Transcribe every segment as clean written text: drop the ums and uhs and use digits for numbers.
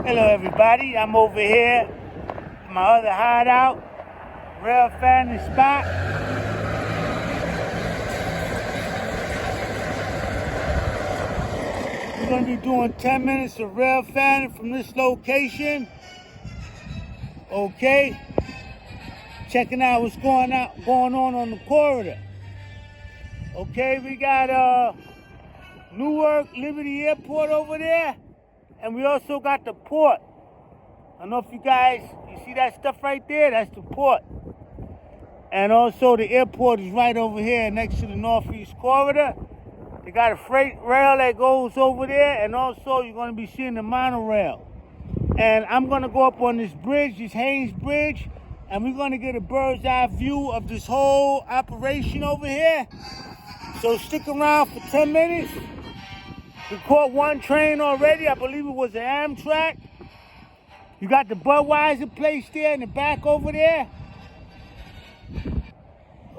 Hello everybody, I'm over here at my other hideout, rail fanning spot. We're going to be doing 10 minutes of rail fanning from this location. Okay, checking out what's going on the corridor. Okay, we got Newark Liberty Airport over there. And we also got the port. I don't know if you see that stuff right there? That's the port. And also the airport is right over here next to the Northeast Corridor. They got a freight rail that goes over there, and also you're going to be seeing the monorail. And I'm going to go up on this bridge, this Haynes Bridge, and we're going to get a bird's eye view of this whole operation over here. So stick around for 10 minutes. We caught one train already. I believe it was an Amtrak. You got the Budweiser place there in the back over there.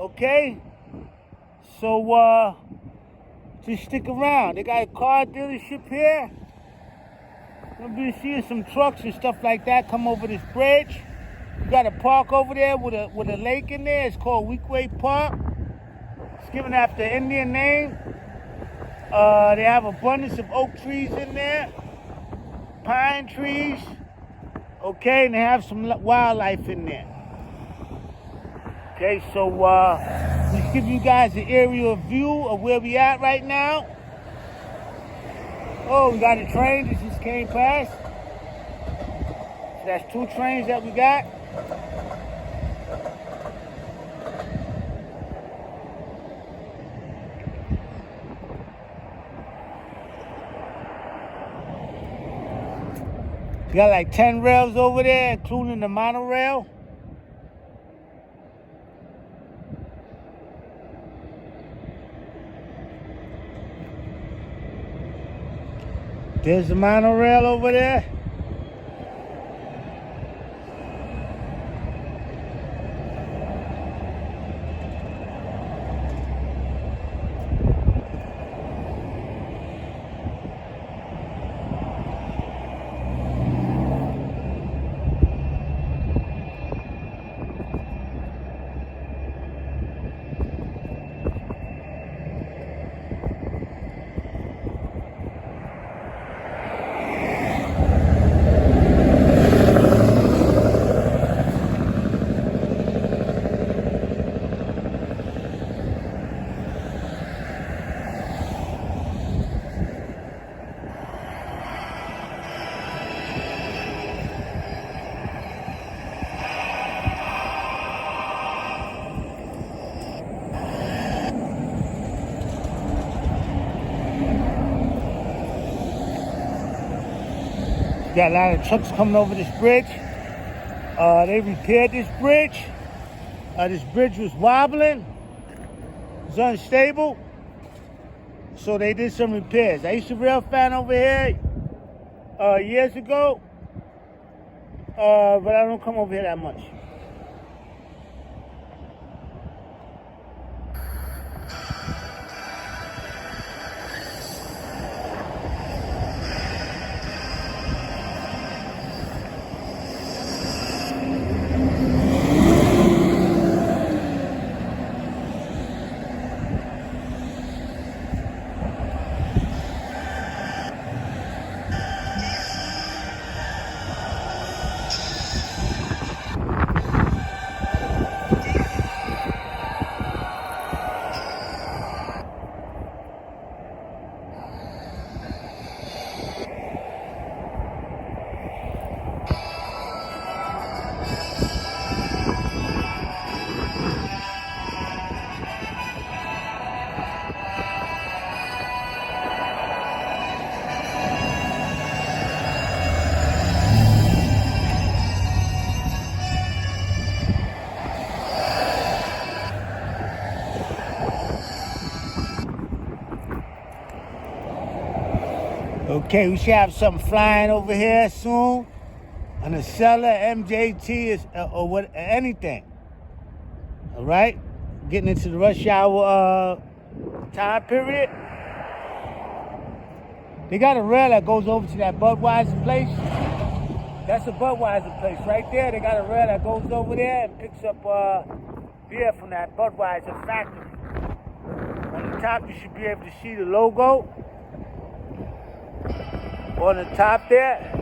Okay. So just stick around. They got a car dealership here. We'll be seeing some trucks and stuff like that come over this bridge. You got a park over there with a lake in there. It's called Weekway Park. It's given after an Indian name. They have abundance of oak trees in there, pine trees, okay, and they have some wildlife in there. Okay, so let's give you guys an aerial view of where we at right now. Oh, we got a train that just came past. So that's 2 trains that we got. We got like 10 rails over there, including the monorail. There's the monorail over there. Got a lot of trucks coming over this bridge. They repaired this bridge. This bridge was wobbling. It was unstable. So they did some repairs. I used to rail fan over here years ago. But I don't come over here that much. Okay, we should have something flying over here soon. On the seller, MJT, or what, anything. All right? Getting into the rush hour time period. They got a rail that goes over to that Budweiser place. That's a Budweiser place. Right there, they got a rail that goes over there and picks up beer from that Budweiser factory. On the top, you should be able to see the logo. On the top there.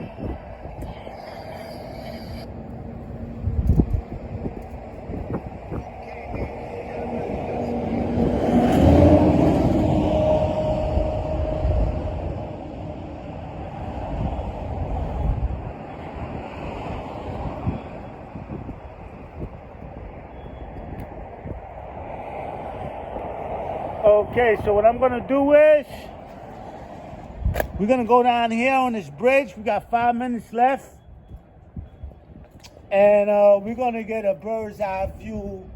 Okay, so what I'm gonna do is, we're gonna go down here on this bridge. We got 5 minutes left. And we're gonna get a bird's eye view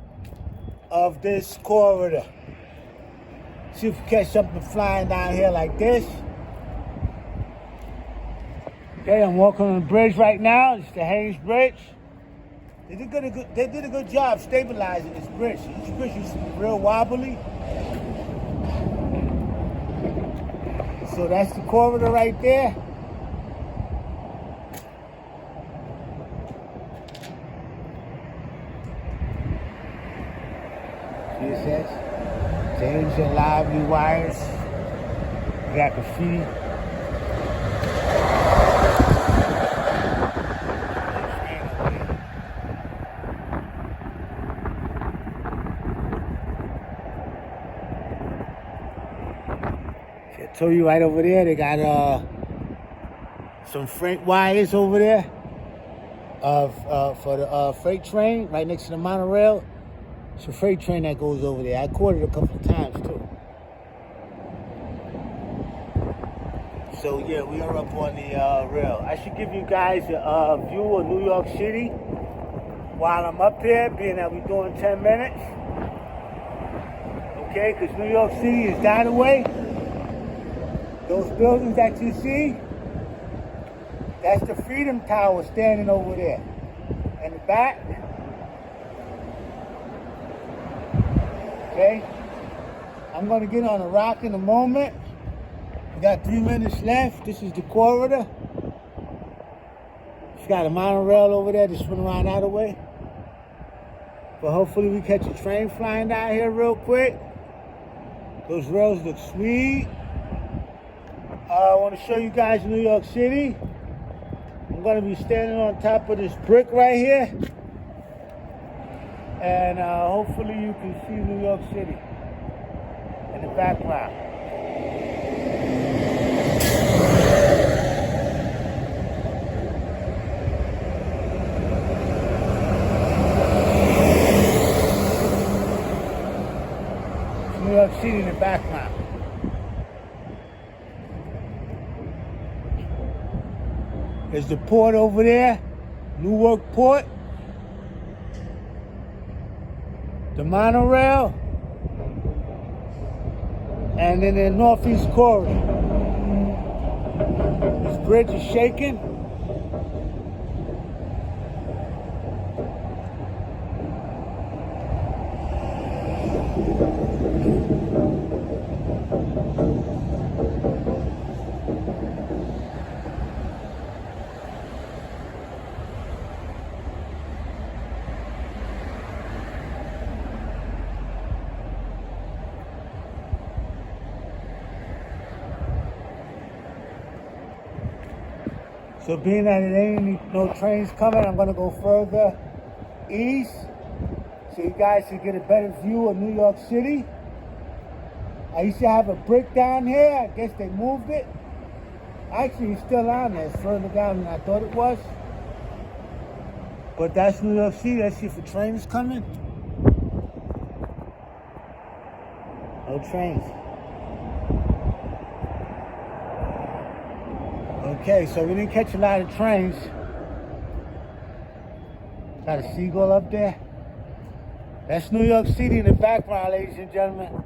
of this corridor. See if we catch something flying down here like this. Okay, I'm walking on the bridge right now. It's the Haynes Bridge. They did a good job stabilizing this bridge. This bridge used to be real wobbly. So that's the corridor right there. See it says, change and lively wires. We got graffiti. I told you right over there, they got some freight wires over there for the freight train right next to the monorail. It's a freight train that goes over there. I caught it a couple of times too. So yeah, we are up on the rail. I should give you guys a view of New York City while I'm up here, being that we're doing 10 minutes. Okay, because New York City is that way. Those buildings that you see, that's the Freedom Tower standing over there. In the back. Okay? I'm gonna get on a rock in a moment. We got 3 minutes left. This is the corridor. It's got a monorail over there that's running around that way. But hopefully we catch a train flying down here real quick. Those rails look sweet. I want to show you guys New York City. I'm going to be standing on top of this brick right here. And hopefully you can see New York City in the background. New York City in the background. There's the port over there, Newark Port. The monorail. And then the Northeast Corridor. This bridge is shaking. So being that it ain't no trains coming, I'm gonna go further east so you guys can get a better view of New York City. I used to have a brick down here. I guess they moved it. Actually, it's still on there. It's further down than I thought it was. But that's New York City. Let's see if a train is coming. No trains. Okay, so we didn't catch a lot of trains. Got a seagull up there. That's New York City in the background, ladies and gentlemen.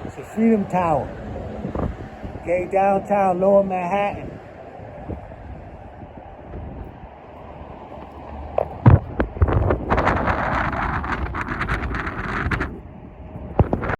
It's the Freedom Tower. Okay, downtown Lower Manhattan.